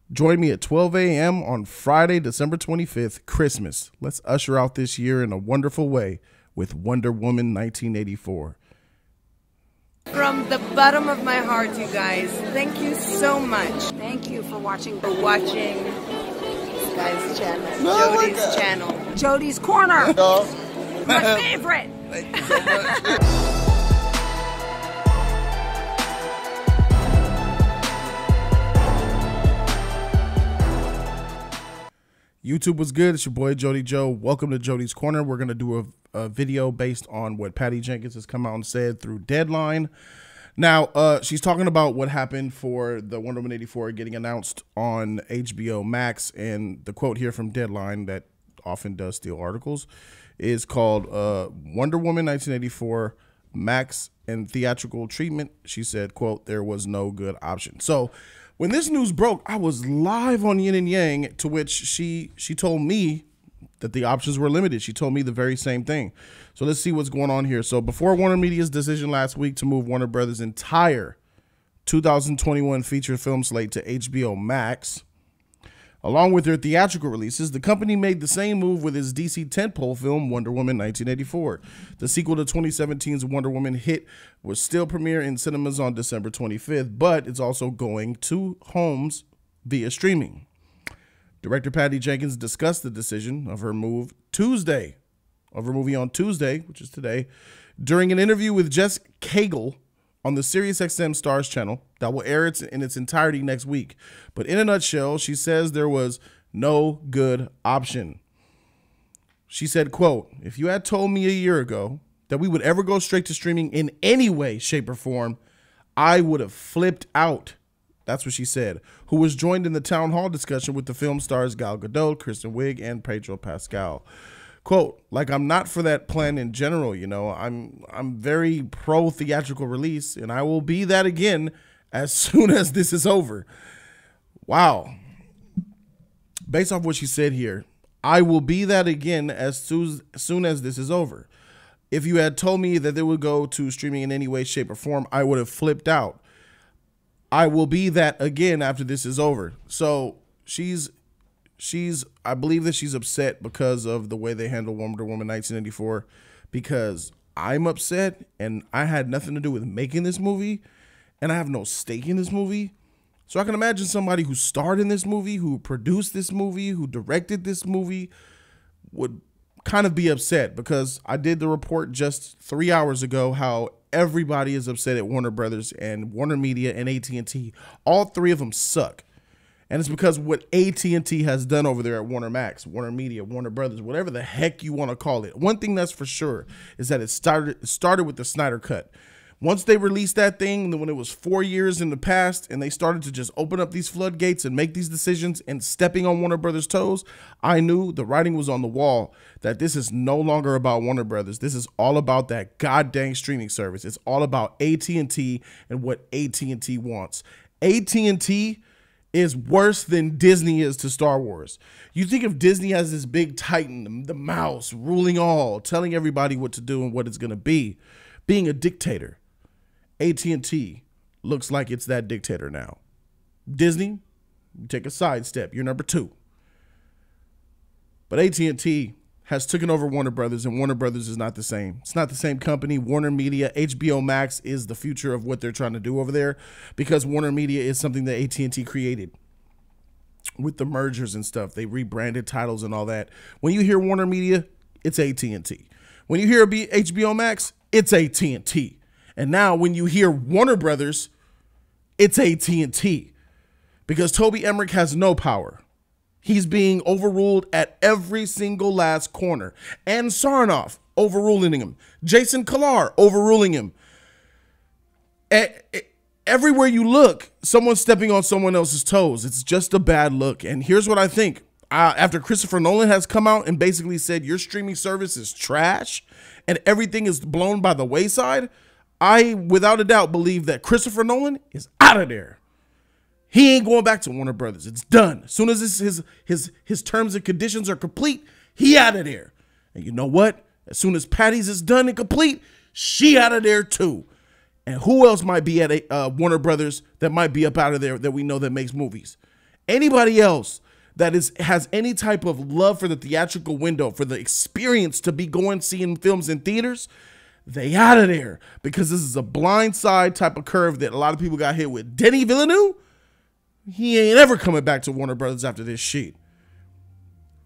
Join me at 12 a.m. on Friday, December 25th, Christmas. Let's usher out this year in a wonderful way with Wonder Woman 1984. From the bottom of my heart, you guys, thank you so much. Thank you for watching. This guy's channel, Jody's channel. Jody's Corner. My favorite. Thank you so much. YouTube was good. It's your boy Jody Joe. Welcome to Jody's Corner. We're going to do a video based on what Patty Jenkins has come out and said through Deadline. Now, she's talking about what happened for the Wonder Woman 84 getting announced on HBO Max. And the quote here from Deadline that often does steal articles is called Wonder Woman 1984 Max and Theatrical Treatment. She said, quote, "There was no good option." So when this news broke, I was live on Yin and Yang, to which she told me that the options were limited. She told me the very same thing. So let's see what's going on here. So before Warner Media's decision last week to move Warner Brothers' entire 2021 feature film slate to HBO Max, along with their theatrical releases, the company made the same move with its DC tentpole film, Wonder Woman 1984. The sequel to 2017's Wonder Woman hit was still premiere in cinemas on December 25th, but it's also going to homes via streaming. Director Patty Jenkins discussed the decision of her movie on Tuesday, which is today, during an interview with Jess Cagle on the SiriusXM Stars channel that will air in its entirety next week. But in a nutshell, she says there was no good option. She said, quote, "If you had told me a year ago that we would ever go straight to streaming in any way, shape, or form, I would have flipped out." That's what she said, who was joined in the town hall discussion with the film stars Gal Gadot, Kristen Wiig, and Pedro Pascal. Quote, "Like, I'm not for that plan in general, you know. I'm very pro theatrical release, and I will be that again as soon as this is over." Wow. Based off what she said here, I will be that again as soon as this is over. If you had told me that they would go to streaming in any way, shape, or form, I would have flipped out. I will be that again after this is over. So I believe that she's upset because of the way they handle Wonder Woman 1984, because I'm upset and I had nothing to do with making this movie and I have no stake in this movie. So I can imagine somebody who starred in this movie, who produced this movie, who directed this movie would kind of be upset, because I did the report just 3 hours ago how everybody is upset at Warner Brothers and Warner Media and AT&T. All three of them suck. And it's because what AT&T has done over there at Warner Max, Warner Media, Warner Brothers, whatever the heck you want to call it. One thing that's for sure is that it started with the Snyder Cut. Once they released that thing, when it was 4 years in the past, and they started to just open up these floodgates and make these decisions and stepping on Warner Brothers' toes, I knew the writing was on the wall that this is no longer about Warner Brothers. This is all about that goddamn streaming service. It's all about AT&T and what AT&T wants. AT&T is worse than Disney is to Star Wars. You think of Disney as this big titan, the mouse, ruling all, telling everybody what to do and what it's going to be, being a dictator. AT&T looks like it's that dictator now. Disney, you take a sidestep. You're number two. But AT&T has taken over Warner Brothers, and Warner Brothers is not the same. It's not the same company. Warner Media, HBO Max is the future of what they're trying to do over there, because Warner Media is something that AT&T created with the mergers and stuff. They rebranded titles and all that. When you hear Warner Media, it's AT&T. When you hear HBO Max, it's AT&T. And now when you hear Warner Brothers, it's AT&T, because Toby Emmerich has no power. He's being overruled at every single last corner. And Sarnoff overruling him. Jason Kilar overruling him. Everywhere you look, someone's stepping on someone else's toes. It's just a bad look. And here's what I think. After Christopher Nolan has come out and basically said your streaming service is trash and everything is blown by the wayside, I, without a doubt, believe that Christopher Nolan is out of there. He ain't going back to Warner Brothers. It's done. As soon as his terms and conditions are complete, he out of there. And you know what? As soon as Patty's is done and complete, she out of there too. And who else might be at Warner Brothers that might be up out of there that we know that makes movies? Anybody else that has any type of love for the theatrical window, for the experience to be going seeing films in theaters, they out of there, because this is a blind side type of curve that a lot of people got hit with. Denis Villeneuve, he ain't ever coming back to Warner Brothers after this shit.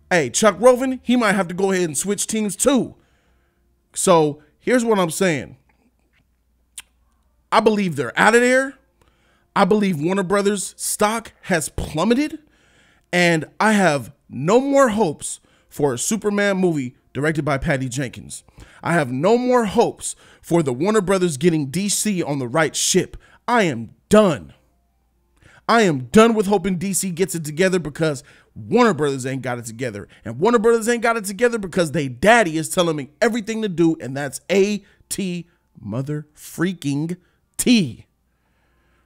Hey, Chuck Roven, he might have to go ahead and switch teams too. So here's what I'm saying. I believe they're out of there. I believe Warner Brothers stock has plummeted, and I have no more hopes for a Superman movie directed by Patty Jenkins. I have no more hopes for the Warner Brothers getting DC on the right ship. I am done. I am done with hoping DC gets it together, because Warner Brothers ain't got it together. And Warner Brothers ain't got it together because they daddy is telling me everything to do, and that's A-T mother freaking T.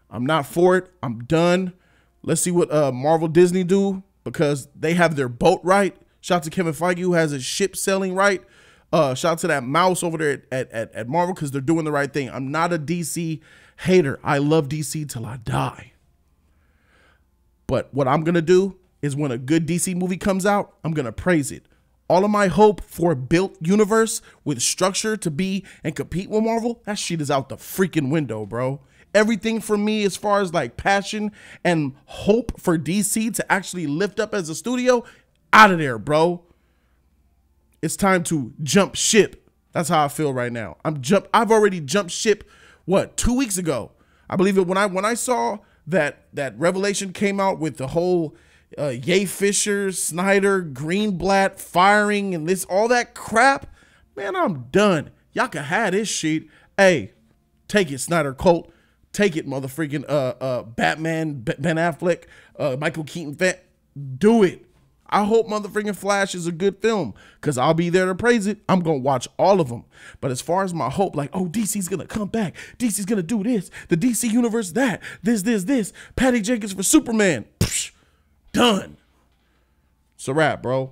I'm not for it. I'm done. Let's see what Marvel Disney do, because they have their boat right. Shout out to Kevin Feige, who has his ship sailing right. Shout out to that mouse over there at Marvel, because they're doing the right thing. I'm not a DC hater. I love DC till I die. But what I'm going to do is, when a good DC movie comes out, I'm going to praise it. All of my hope for a built universe with structure to be and compete with Marvel, that shit is out the freaking window, bro. Everything for me, as far as like passion and hope for DC to actually lift up as a studio, out of there, bro. It's time to jump ship. That's how I feel right now. I've already jumped ship, what, 2 weeks ago? I believe it when I saw that Revelation came out with the whole Ye Fisher, Snyder, Greenblatt firing and all that crap. Man, I'm done. Y'all can have this shit. Hey, take it, Snyder Colt. Take it, motherfucking Batman, Ben Affleck, Michael Keaton. Do it. I hope motherfucking Flash is a good film, because I'll be there to praise it. I'm going to watch all of them. But as far as my hope, like, oh, DC's going to come back. DC's going to do this. The DC universe, that. This. Patty Jenkins for Superman. Psh, done. It's a wrap, bro.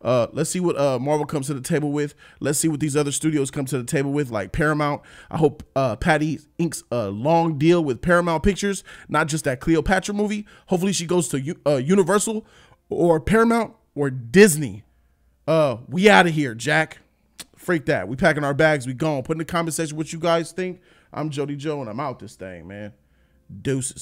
Let's see what Marvel comes to the table with. Let's see what these other studios come to the table with, like Paramount. I hope Patty inks a long deal with Paramount Pictures, not just that Cleopatra movie. Hopefully she goes to Universal or Paramount or Disney. We out of here, Jack. Freak that. We packing our bags. We gone. Put in the comment section what you guys think. I'm Jody Joe, and I'm out this thing, man. Deuces.